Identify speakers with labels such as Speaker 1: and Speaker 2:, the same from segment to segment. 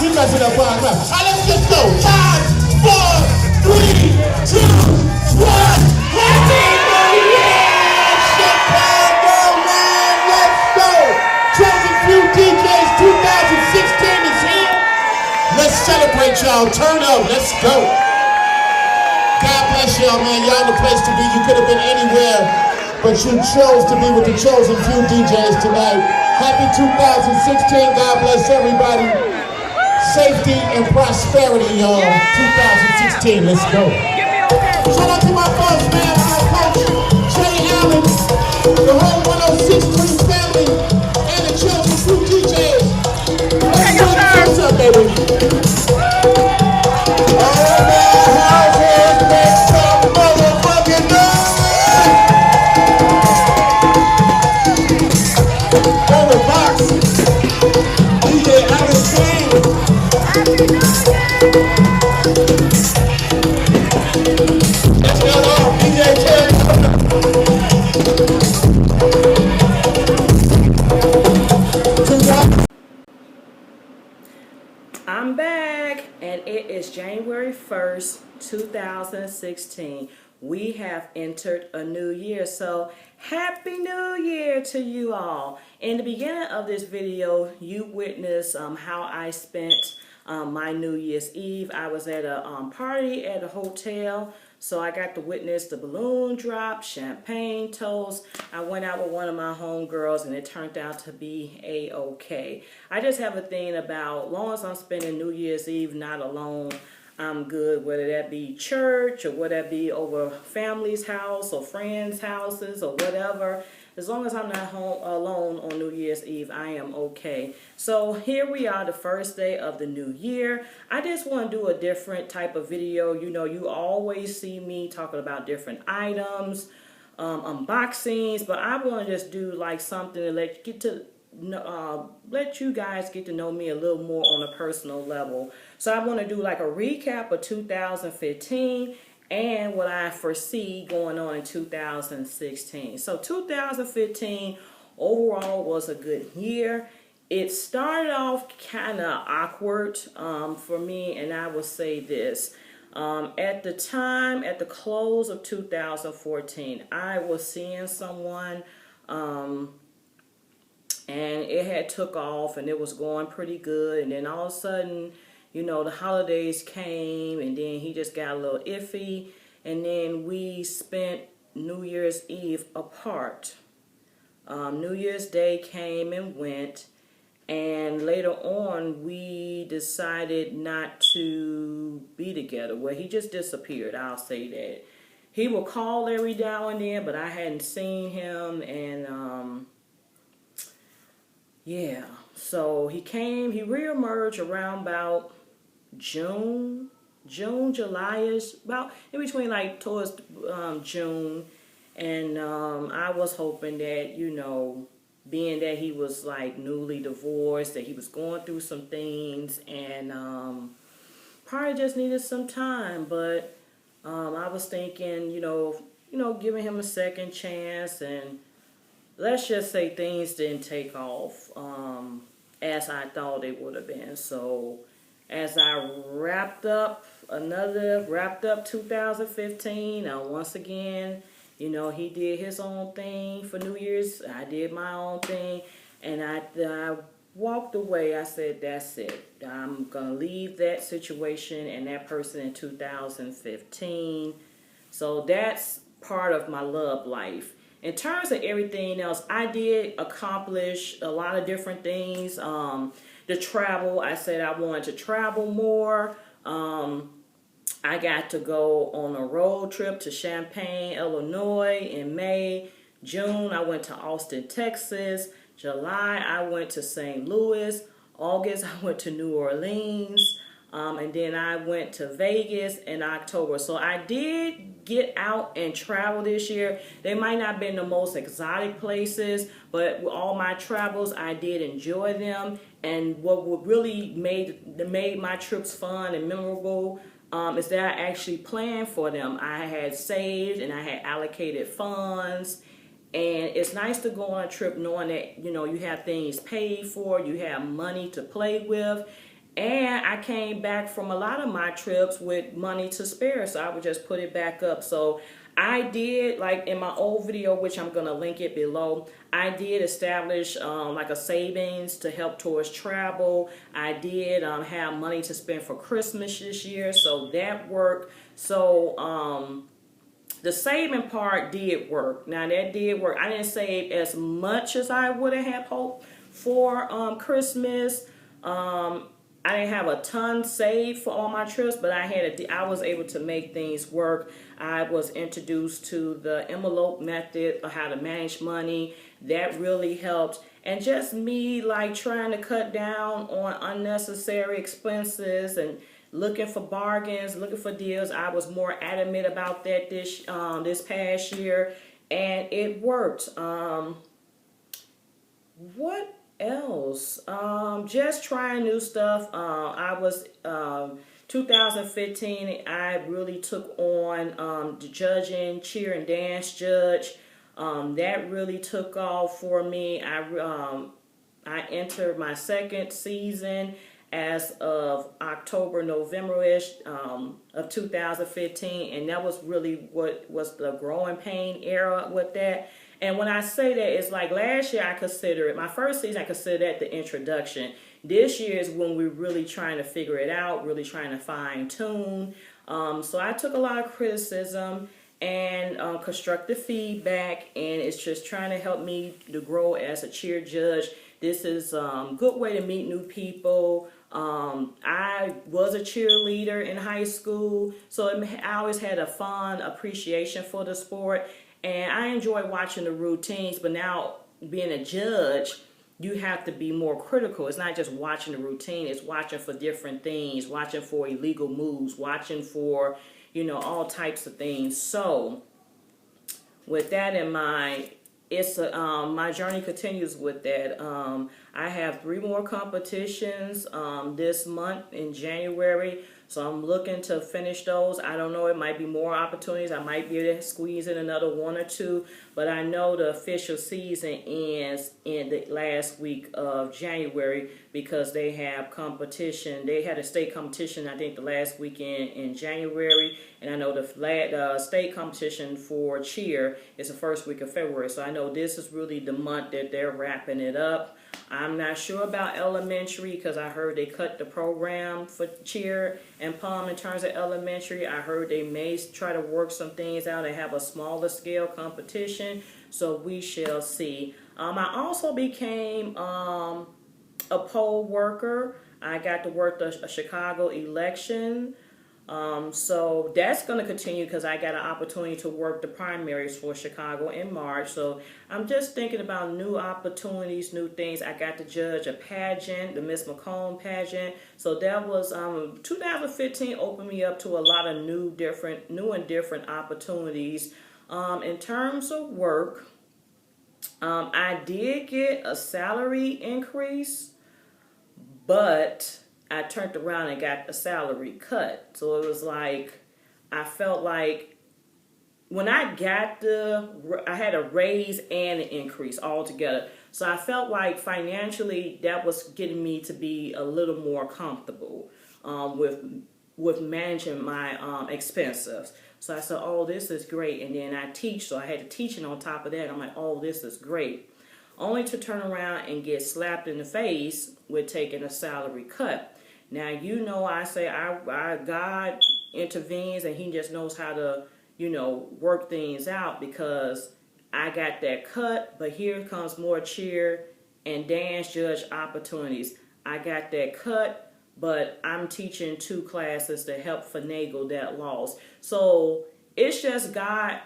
Speaker 1: We messing up our crap. All right, let's just go. 5, 4, 3, 2, 1. Happy New Year, Chicago, man. Let's go. Chosen Few DJs 2016 is here. Let's celebrate, y'all. Turn up. Let's go. God bless y'all, man. Y'all the place to be. You could have been anywhere, but you chose to be with the Chosen Few DJs tonight. Happy 2016. God bless everybody. Safety and prosperity, y'all. 2016. Let's go. Shout out to my folks, man. My coach, Jay Allen, the whole 106.3 family, and the Chosen Few DJs. Let's go. What's up, baby?
Speaker 2: I'm back, and it is January 1st, 2016. We have entered a new year, so Happy New Year to you all. In the beginning of this video, you witnessed how I spent my New Year's Eve. I was at a party at a hotel, so I got to witness the balloon drop, champagne toast. I went out with one of my homegirls, and it turned out to be a-okay. I just have a thing about, long as I'm spending New Year's Eve not alone, I'm good, whether that be church or whether that be over family's house or friends' houses or whatever. As long as I'm not home alone on New Year's Eve, I am okay. So here we are, the first day of the new year. I just want to do a different type of video. You know, you always see me talking about different items, unboxings, but I want to just do like something to let you guys get to know me a little more on a personal level. So I want to do like a recap of 2015 and what I foresee going on in 2016. So 2015 overall was a good year. It started off kind of awkward for me, and I will say this. At the time, at the close of 2014, I was seeing someone and it had took off and it was going pretty good, and then all of a sudden, you know, the holidays came and then he just got a little iffy, and then we spent New Year's Eve apart. New Year's Day came and went, and later on we decided not to be together. Well, he just disappeared, I'll say that. He would call every now and then, but I hadn't seen him, and yeah, so he reemerged around about June, July-ish, about in between, like towards June, and I was hoping that, you know, being that he was like newly divorced, that he was going through some things, and probably just needed some time, but I was thinking, you know, giving him a second chance, and let's just say things didn't take off as I thought it would have been. So as I wrapped up 2015, once again, you know, he did his own thing for New Year's. I did my own thing, and I walked away. I said, that's it. I'm going to leave that situation and that person in 2015. So that's part of my love life. In terms of everything else, I did accomplish a lot of different things. The travel, I said I wanted to travel more. I got to go on a road trip to Champaign, Illinois in May. June, I went to Austin, Texas. July, I went to St. Louis. August, I went to New Orleans. And then I went to Vegas in October. So I did get out and travel this year. They might not have been the most exotic places, but with all my travels, I did enjoy them. And what really made my trips fun and memorable is that I actually planned for them. I had saved and I had allocated funds. And it's nice to go on a trip knowing that, you know, you have things paid for, you have money to play with. And I came back from a lot of my trips with money to spare, so I would just put it back up. So I did, like in my old video, which I'm going to link it below, I did establish like a savings to help towards travel. I did have money to spend for Christmas this year, so that worked. So the saving part did work. Now that did work. I didn't save as much as I would have hoped for Christmas. I didn't have a ton saved for all my trips, but I was able to make things work. I was introduced to the envelope method of how to manage money. That really helped. And just me like trying to cut down on unnecessary expenses and looking for bargains, looking for deals. I was more adamant about that this past year, and it worked. What else? Just trying new stuff. I was 2015. I really took on the judging, cheer and dance judge. That really took off for me. I entered my second season as of October, November-ish of 2015, and that was really what was the growing pain era with that. And when I say that, it's like last year I consider it, my first season I consider that the introduction. This year is when we're really trying to figure it out, really trying to fine tune. So I took a lot of criticism and constructive feedback, and it's just trying to help me to grow as a cheer judge. This is a good way to meet new people. I was a cheerleader in high school, so I always had a fun appreciation for the sport, and I enjoy watching the routines. But now being a judge, you have to be more critical. It's not just watching the routine, it's watching for different things, watching for illegal moves, watching for, you know, all types of things. So with that in mind, it's my journey continues with that. I have 3 more competitions this month in January, so I'm looking to finish those. I don't know, it might be more opportunities. I might be able to squeeze in another 1 or 2, but I know the official season ends in the last week of January because they have competition. They had a state competition, I think, the last weekend in January, and I know the state competition for cheer is the first week of February. So I know this is really the month that they're wrapping it up. I'm not sure about elementary because I heard they cut the program for cheer and pom in terms of elementary. I heard they may try to work some things out and have a smaller scale competition. So we shall see. I also became a poll worker. I got to work the Chicago election. So that's going to continue because I got an opportunity to work the primaries for Chicago in March. So I'm just thinking about new opportunities, new things. I got to judge a pageant, the Miss McComb pageant. So that was 2015 opened me up to a lot of new and different opportunities. In terms of work, I did get a salary increase, but I turned around and got a salary cut. So it was like, I felt like when I got I had a raise and an increase all together. So I felt like financially that was getting me to be a little more comfortable with managing my expenses. So I said, oh, this is great. And then I teach, so I had to teaching on top of that. I'm like, oh, this is great. Only to turn around and get slapped in the face with taking a salary cut. Now, you know, I say God intervenes and he just knows how to, you know, work things out because I got that cut, but here comes more cheer and dance judge opportunities. I got that cut, but I'm teaching 2 classes to help finagle that loss. So it's just God.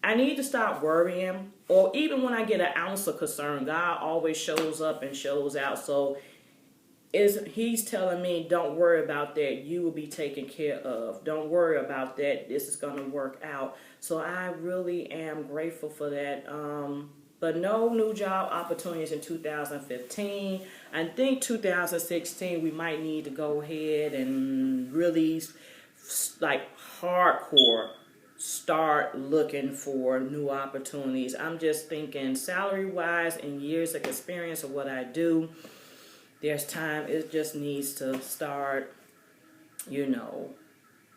Speaker 2: I need to stop worrying, or even when I get an ounce of concern, God always shows up and shows out. So he's telling me, don't worry about that. You will be taken care of. Don't worry about that. This is going to work out. So I really am grateful for that. But no new job opportunities in 2015. I think 2016 we might need to go ahead and really, like, hardcore start looking for new opportunities. I'm just thinking salary-wise and years of experience of what I do. there's time. It just needs to start, you know,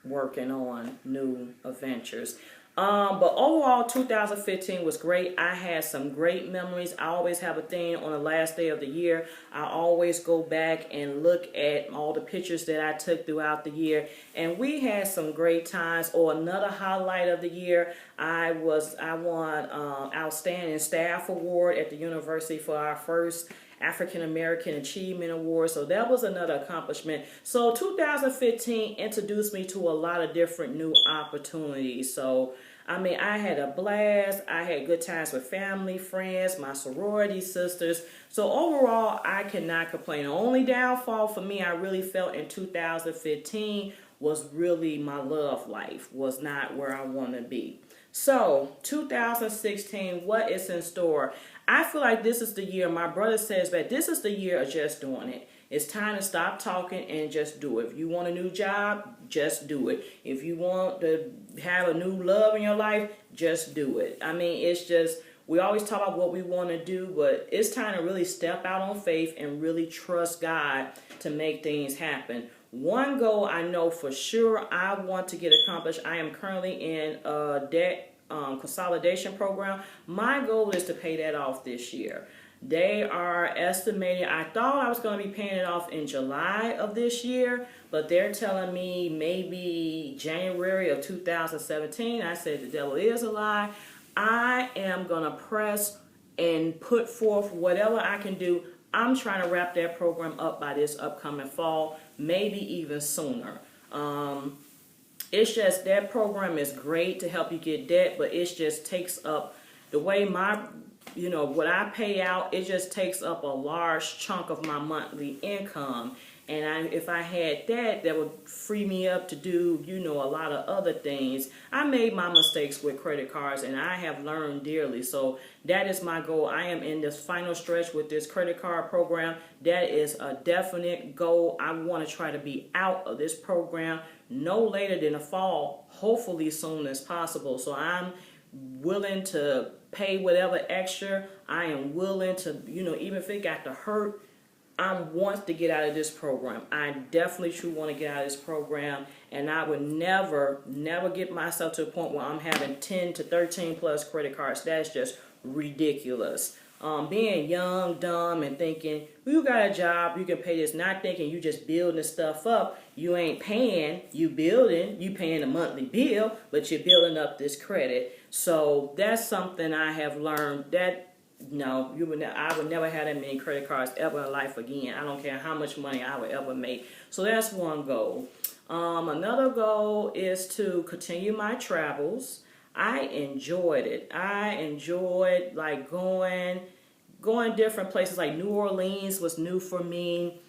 Speaker 2: working on new adventures. But overall, 2015 was great. I had some great memories. I always have a thing on the last day of the year. I always go back and look at all the pictures that I took throughout the year. And we had some great times. Or another highlight of the year, I won Outstanding Staff Award at the university for our first African American Achievement Award. So that was another accomplishment. So 2015 introduced me to a lot of different new opportunities. So I mean, I had a blast. I had good times with family, friends, my sorority sisters. So overall, I cannot complain. The only downfall for me, I really felt in 2015 was really my love life was not where I want to be. So 2016, what is in store? I feel like this is the year, my brother says that this is the year of just doing it. It's time to stop talking and just do it. If you want a new job, just do it. If you want to have a new love in your life, just do it. I mean, it's just, we always talk about what we want to do, but it's time to really step out on faith and really trust God to make things happen. One goal I know for sure I want to get accomplished. I am currently in a debt consolidation program. My goal is to pay that off this year. They are estimating, I thought I was going to be paying it off in July of this year, but they're telling me maybe January of 2017. I said the devil is a lie. I am going to press and put forth whatever I can do. I'm trying to wrap that program up by this upcoming fall, maybe even sooner. It's just that program is great to help you get debt, but it just takes up the way what I pay out, it just takes up a large chunk of my monthly income. And if I had that would free me up to do, a lot of other things. I made my mistakes with credit cards, and I have learned dearly. So that is my goal. I am in this final stretch with this credit card program. That is a definite goal. I want to try to be out of this program no later than the fall, hopefully as soon as possible. So I'm willing to pay whatever extra. I am willing to, even if it got to hurt, I want to get out of this program. I definitely truly want to get out of this program, and I would never get myself to a point where I'm having 10 to 13 plus credit cards. That's just ridiculous. Being young, dumb, and thinking, well, you got a job, you can pay this, not thinking you just building stuff up. You ain't paying, you building, you paying a monthly bill, but you're building up this credit. So that's something I have learned that no, I would never have that many credit cards ever in life again. I don't care how much money I would ever make. So that's one goal. Another goal is to continue my travels. I enjoyed it. I enjoyed like going different places. Like New Orleans was new for me.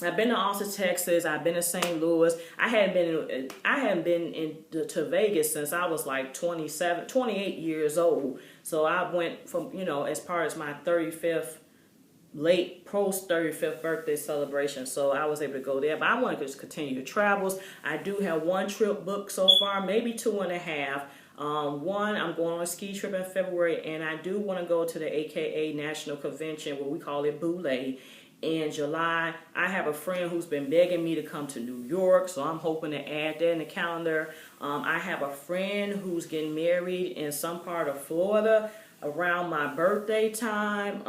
Speaker 2: I've been to Austin, Texas. I've been to St. Louis. I hadn't been to Vegas since I was like 28 years old. So I went from, as part of my 35th, late post 35th birthday celebration. So I was able to go there. But I want to just continue the travels. I do have one trip booked so far, maybe 2.5. One, I'm going on a ski trip in February, and I do want to go to the AKA National Convention, what we call it Boulé, in July. I have a friend who's been begging me to come to New York, so I'm hoping to add that in the calendar. I have a friend who's getting married in some part of Florida around my birthday time.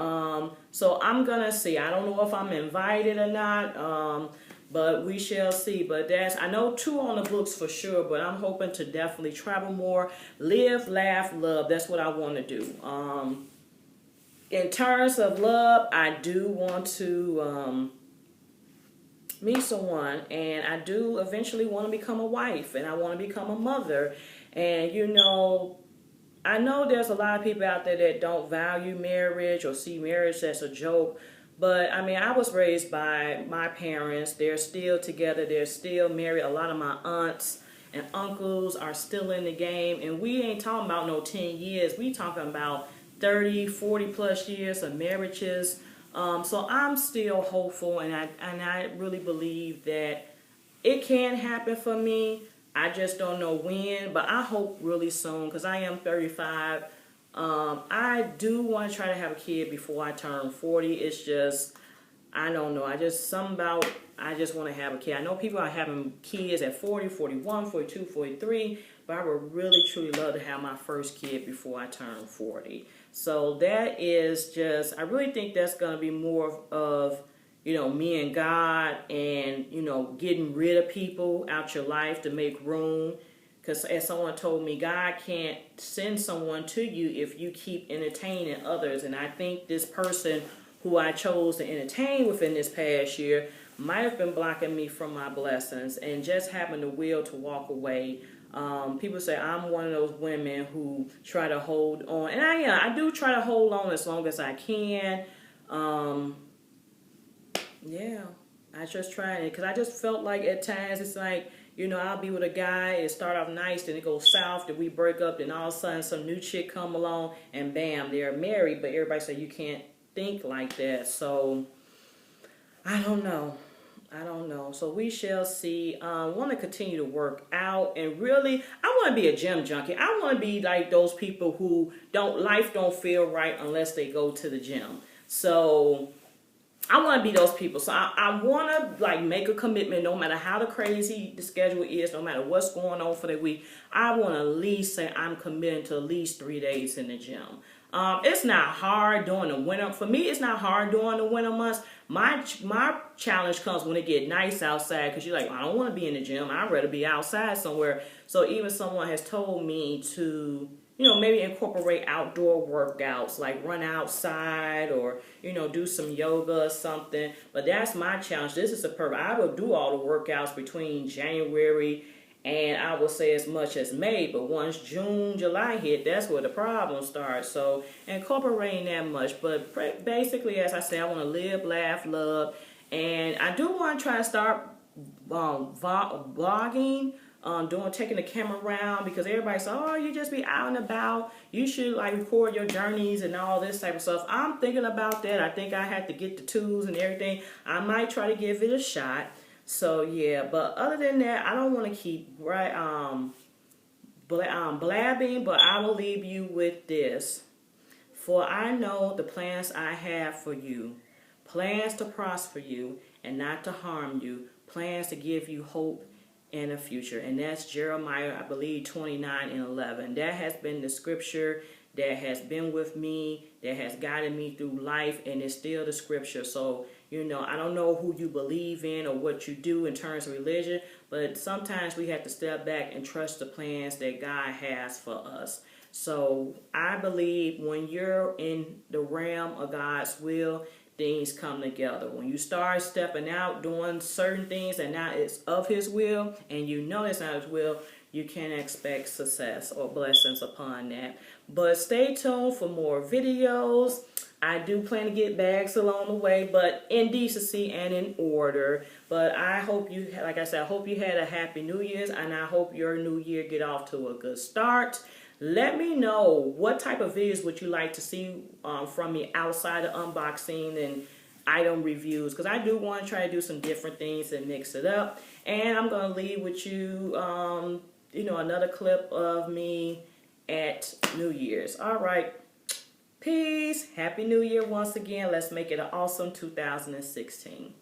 Speaker 2: So I'm gonna see. I don't know if I'm invited or not, but we shall see. But I know 2 on the books for sure, but I'm hoping to definitely travel more, live, laugh, love. That's what I want to do. In terms of love, I do want to meet someone, and I do eventually want to become a wife, and I want to become a mother. And I know there's a lot of people out there that don't value marriage or see marriage as a joke, but I mean, I was raised by my parents. They're still together. They're still married. A lot of my aunts and uncles are still in the game, and we ain't talking about no 10 years. We talking about 30, 40 plus years of marriages. So I'm still hopeful, and I really believe that it can happen for me. I just don't know when, but I hope really soon, because I am 35. I do want to try to have a kid before I turn 40. It's just, I don't know. I just want to have a kid. I know people are having kids at 40, 41, 42, 43, but I would really truly love to have my first kid before I turn 40. So that is just, I really think that's going to be more of, me and God, and, getting rid of people out your life to make room. Because as someone told me, God can't send someone to you if you keep entertaining others. And I think this person who I chose to entertain within this past year might have been blocking me from my blessings, and just having the will to walk away. People say I'm one of those women who try to hold on, and I do try to hold on as long as I can. Yeah, I just try it because I just felt like at times it's like, I'll be with a guy, it start off nice, then it goes south, then we break up, then all of a sudden some new chick come along, and bam, they're married. But everybody say you can't think like that. So I don't know. So we shall see. I want to continue to work out, and really, I want to be a gym junkie. I want to be like those people who life don't feel right unless they go to the gym. So I want to be those people. So I want to make a commitment, no matter how the crazy the schedule is, no matter what's going on for the week. I want to at least say I'm committed to at least 3 days in the gym. It's not hard during the winter. For me, it's not hard during the winter months. My challenge comes when it get nice outside, because you're like, I don't want to be in the gym. I'd rather be outside somewhere. So even someone has told me to, maybe incorporate outdoor workouts, like run outside or, do some yoga or something. But that's my challenge. This is a perfect. I will do all the workouts between January and I will say as much as May, but once June, July hit, that's where the problem starts. So incorporating that much. But basically, as I say, I want to live, laugh, love. And I do want to try to start vlogging, taking the camera around, because everybody says, oh, you just be out and about. You should record your journeys and all this type of stuff. I'm thinking about that. I think I have to get the tools and everything. I might try to give it a shot. So yeah, but other than that, I don't want to keep blabbing, but I will leave you with this. For I know the plans I have for you, plans to prosper you and not to harm you, plans to give you hope and a future. And that's Jeremiah, I believe, 29:11. That has been the scripture that has been with me, that has guided me through life, and it's still the scripture. So, I don't know who you believe in or what you do in terms of religion, but sometimes we have to step back and trust the plans that God has for us. So I believe when you're in the realm of God's will, things come together. When you start stepping out, doing certain things, and now it's of His will, and it's not His will, you can expect success or blessings upon that. But stay tuned for more videos. I do plan to get bags along the way, but in decency and in order. But I hope you, like I said, I hope you had a happy New Year's, and I hope your new year get off to a good start. Let me know what type of videos would you like to see from me outside of unboxing and item reviews, because I do want to try to do some different things and mix it up. And I'm going to leave with you, another clip of me at New Year's. All right. Peace. Happy New Year once again. Let's make it an awesome 2016.